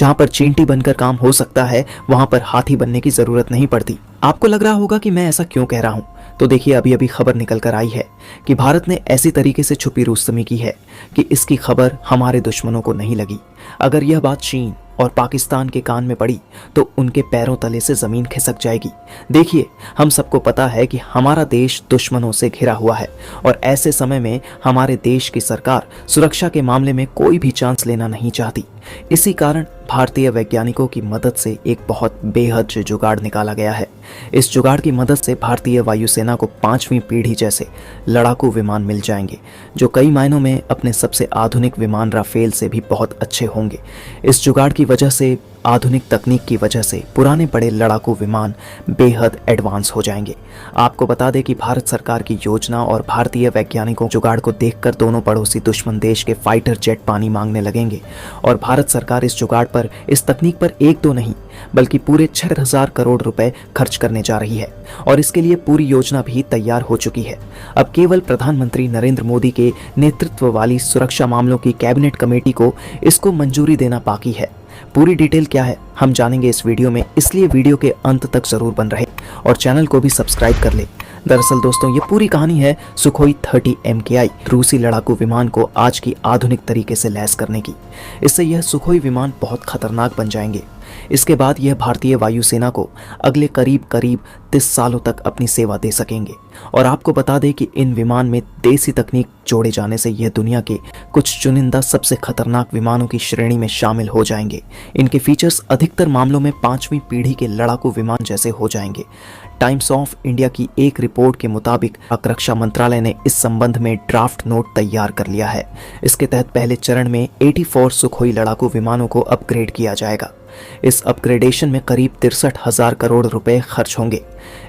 जहां पर चींटी बनकर काम हो सकता है वहां पर हाथी बनने की जरूरत नहीं पड़ती। आपको लग रहा होगा कि मैं ऐसा क्यों कह रहा हूं, तो देखिए अभी अभी खबर निकल कर आई है कि भारत ने ऐसी तरीके से छुपी रुस्तमी की है कि इसकी खबर हमारे दुश्मनों को नहीं लगी। अगर यह बात चीन और पाकिस्तान के कान में पड़ी तो उनके पैरों तले से जमीन खिसक जाएगी। देखिए, हम सबको पता है कि हमारा देश दुश्मनों से घिरा हुआ है और ऐसे समय में हमारे देश की सरकार सुरक्षा के मामले में कोई भी चांस लेना नहीं चाहती। इसी कारण भारतीय वैज्ञानिकों की मदद से एक बहुत बेहद जुगाड़ निकाला गया है। इस जुगाड़ की मदद से भारतीय वायुसेना को 5वीं पीढ़ी जैसे लड़ाकू विमान मिल जाएंगे, जो कई मायनों में अपने सबसे आधुनिक विमान राफेल से भी बहुत अच्छे होंगे। इस जुगाड़ की वजह से, आधुनिक तकनीक की वजह से पुराने बड़े लड़ाकू विमान बेहद एडवांस हो जाएंगे। आपको बता दें कि भारत सरकार की योजना और भारतीय वैज्ञानिकों जुगाड़ को देखकर दोनों पड़ोसी दुश्मन देश के फाइटर जेट पानी मांगने लगेंगे और भारत सरकार इस जुगाड़ पर, इस तकनीक पर एक दो नहीं बल्कि पूरे 6000 करोड़ रुपए खर्च करने जा रही है और इसके लिए पूरी योजना भी तैयार हो चुकी है। अब केवल प्रधानमंत्री नरेंद्र मोदी के नेतृत्व वाली सुरक्षा मामलों की कैबिनेट कमेटी को इसको मंजूरी देना बाकी है। पूरी डिटेल क्या है हम जानेंगे इस वीडियो में, इसलिए वीडियो के अंत तक जरूर बन रहे और चैनल को भी सब्सक्राइब कर ले। दरअसल दोस्तों, ये पूरी कहानी है सुखोई 30 MKI रूसी लड़ाकू विमान को आज की आधुनिक तरीके से लैस करने की। इससे यह सुखोई विमान बहुत खतरनाक बन जाएंगे। इसके बाद यह भारतीय वायुसेना को अगले करीब 30 सालों तक अपनी सेवा दे सकेंगे। और आपको बता दें कि इन विमान में देसी तकनीक जोड़े जाने से यह दुनिया के कुछ चुनिंदा सबसे खतरनाक विमानों की श्रेणी में शामिल हो जाएंगे। इनके फीचर्स अधिकतर मामलों में 5वीं पीढ़ी के लड़ाकू विमान जैसे हो जाएंगे। टाइम्स ऑफ इंडिया की एक रिपोर्ट के मुताबिक रक्षा मंत्रालय ने इस संबंध में ड्राफ्ट नोट तैयार कर लिया है। इसके तहत पहले चरण में 84 सुखोई लड़ाकू विमानों को अपग्रेड किया जाएगा। इस अपग्रेडेशन में करीब 63,000 करोड़ रुपए खर्च होंगे।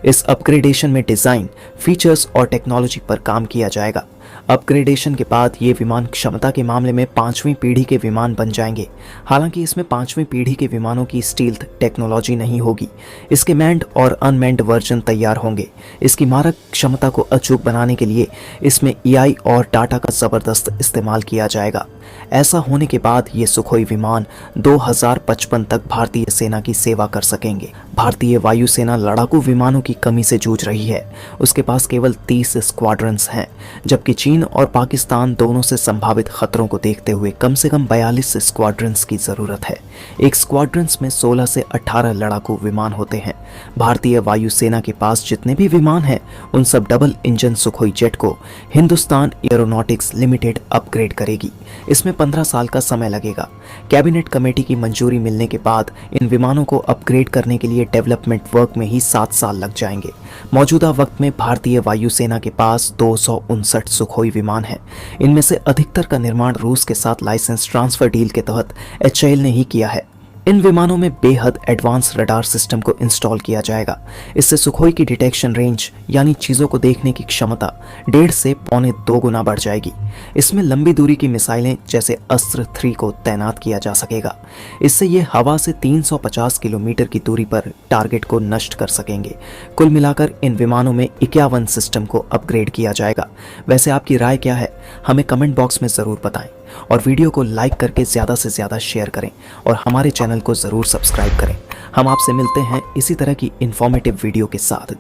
इस अपग्रेडेशन में डिजाइन, फीचर्स और टेक्नोलॉजी पर काम किया जाएगा। अपग्रेडेशन के बाद ये विमान क्षमता के मामले में 5वीं पीढ़ी के विमान बन जाएंगे। हालांकि इसमें 5वीं पीढ़ी के विमानों की स्टील्थ टेक्नोलॉजी नहीं होगी। इसके मैंड और अनमैंड वर्जन तैयार होंगे। इसकी मारक क्षमता को अचूक बनाने के लिए इसमें EI और डाटा का जबरदस्त इस्तेमाल किया जाएगा। ऐसा होने के बाद ये सुखोई विमान 2055 तक भारतीय सेना की सेवा कर सकेंगे। भारतीय वायुसेना लड़ाकू विमानों की कमी से जूझ रही है। उसके पास केवल 30 स्क्वाड्रन्स हैं, जबकि चीन और पाकिस्तान दोनों से संभावित खतरों को देखते हुए कम से कम 42 स्क्वाड्रन्स की जरूरत है। एक स्क्वाड्रन्स में 16 से 18 लड़ाकू विमान होते हैं। भारतीय वायुसेना के पास जितने भी विमान हैं उन सब डबल इंजन सुखोई जेट को हिंदुस्तान एरोनॉटिक्स लिमिटेड अपग्रेड करेगी। इसमें 15 साल का समय लगेगा। कैबिनेट कमेटी की मंजूरी मिलने के बाद इन विमानों को अपग्रेड करने के लिए डेवलपमेंट वर्क में ही 7 साल लग जाएंगे। मौजूदा वक्त में भारतीय वायुसेना के पास 259 सुखोई विमान हैं। इनमें से अधिकतर का निर्माण रूस के साथ लाइसेंस ट्रांसफर डील के तहत HAL ने ही किया है। इन विमानों में बेहद एडवांस रडार सिस्टम को इंस्टॉल किया जाएगा। इससे सुखोई की डिटेक्शन रेंज यानी चीज़ों को देखने की क्षमता 1.5 से पौने 2 गुना बढ़ जाएगी। इसमें लंबी दूरी की मिसाइलें जैसे अस्त्र 3 को तैनात किया जा सकेगा। इससे ये हवा से 350 किलोमीटर की दूरी पर टारगेट को नष्ट कर सकेंगे। कुल मिलाकर इन विमानों में 51 सिस्टम को अपग्रेड किया जाएगा। वैसे आपकी राय क्या है, हमें कमेंट बॉक्स में ज़रूर बताएं और वीडियो को लाइक करके ज़्यादा से ज़्यादा शेयर करें और हमारे चैनल को ज़रूर सब्सक्राइब करें। हम आपसे मिलते हैं इसी तरह की इन्फॉर्मेटिव वीडियो के साथ।